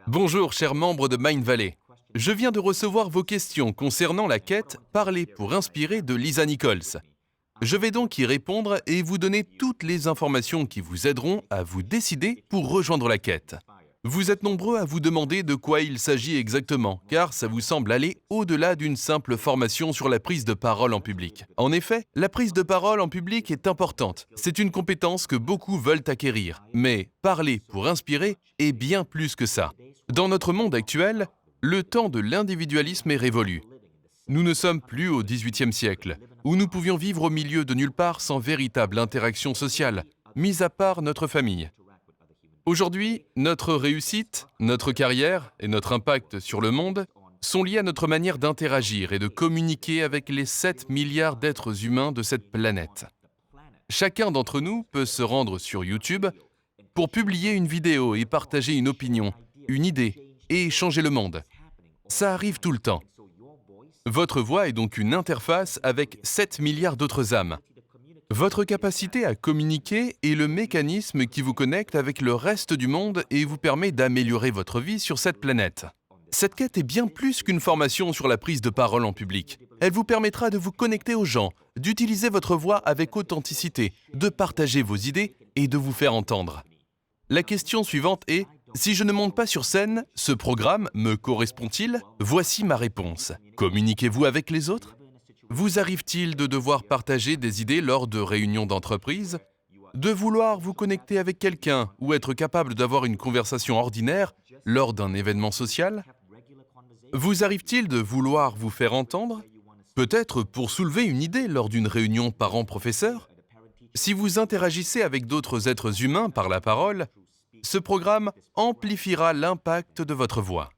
Bonjour, chers membres de Mindvalley. Je viens de recevoir vos questions concernant la quête Parler pour inspirer de Lisa Nichols. Je vais donc y répondre et vous donner toutes les informations qui vous aideront à vous décider pour rejoindre la quête. Vous êtes nombreux à vous demander de quoi il s'agit exactement, car ça vous semble aller au-delà d'une simple formation sur la prise de parole en public. En effet, la prise de parole en public est importante. C'est une compétence que beaucoup veulent acquérir. Mais parler pour inspirer est bien plus que ça. Dans notre monde actuel, le temps de l'individualisme est révolu. Nous ne sommes plus au XVIIIe siècle, où nous pouvions vivre au milieu de nulle part sans véritable interaction sociale, mis à part notre famille. Aujourd'hui, notre réussite, notre carrière et notre impact sur le monde sont liés à notre manière d'interagir et de communiquer avec les 7 milliards d'êtres humains de cette planète. Chacun d'entre nous peut se rendre sur YouTube pour publier une vidéo et partager une opinion, une idée et changer le monde. Ça arrive tout le temps. Votre voix est donc une interface avec 7 milliards d'autres âmes. Votre capacité à communiquer est le mécanisme qui vous connecte avec le reste du monde et vous permet d'améliorer votre vie sur cette planète. Cette quête est bien plus qu'une formation sur la prise de parole en public. Elle vous permettra de vous connecter aux gens, d'utiliser votre voix avec authenticité, de partager vos idées et de vous faire entendre. La question suivante est: si je ne monte pas sur scène, ce programme me correspond-il? Voici ma réponse. Communiquez-vous avec les autres? Vous arrive-t-il de devoir partager des idées lors de réunions d'entreprise? De vouloir vous connecter avec quelqu'un ou être capable d'avoir une conversation ordinaire lors d'un événement social? Vous arrive-t-il de vouloir vous faire entendre? Peut-être pour soulever une idée lors d'une réunion parents-professeurs? Si vous interagissez avec d'autres êtres humains par la parole, ce programme amplifiera l'impact de votre voix.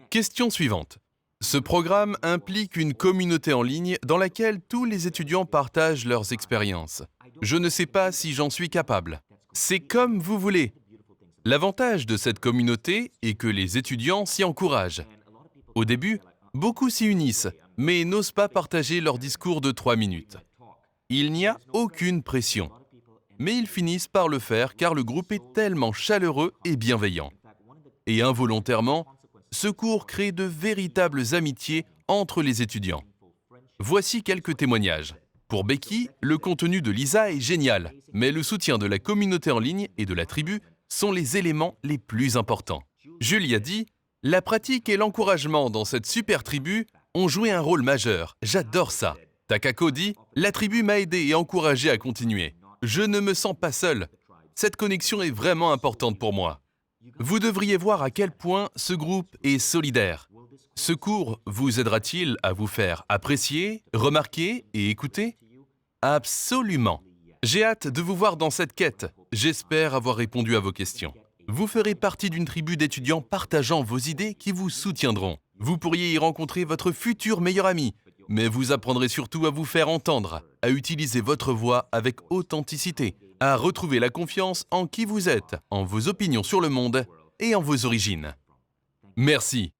Question suivante. Ce programme implique une communauté en ligne dans laquelle tous les étudiants partagent leurs expériences. Je ne sais pas si j'en suis capable. C'est comme vous voulez. L'avantage de cette communauté est que les étudiants s'y encouragent. Au début, beaucoup s'y unissent, mais n'osent pas partager leur discours de 3 minutes. Il n'y a aucune pression. Mais ils finissent par le faire car le groupe est tellement chaleureux et bienveillant. Et involontairement, ce cours crée de véritables amitiés entre les étudiants. Voici quelques témoignages. Pour Becky, le contenu de Lisa est génial, mais le soutien de la communauté en ligne et de la tribu sont les éléments les plus importants. Julia dit: « La pratique et l'encouragement dans cette super tribu ont joué un rôle majeur. J'adore ça. » Takako dit: « La tribu m'a aidé et encouragé à continuer. Je ne me sens pas seul. Cette connexion est vraiment importante pour moi. » Vous devriez voir à quel point ce groupe est solidaire. Ce cours vous aidera-t-il à vous faire apprécier, remarquer et écouter? Absolument. J'ai hâte de vous voir dans cette quête. J'espère avoir répondu à vos questions. Vous ferez partie d'une tribu d'étudiants partageant vos idées qui vous soutiendront. Vous pourriez y rencontrer votre futur meilleur ami, mais vous apprendrez surtout à vous faire entendre, à utiliser votre voix avec authenticité, à retrouver la confiance en qui vous êtes, en vos opinions sur le monde et en vos origines. Merci.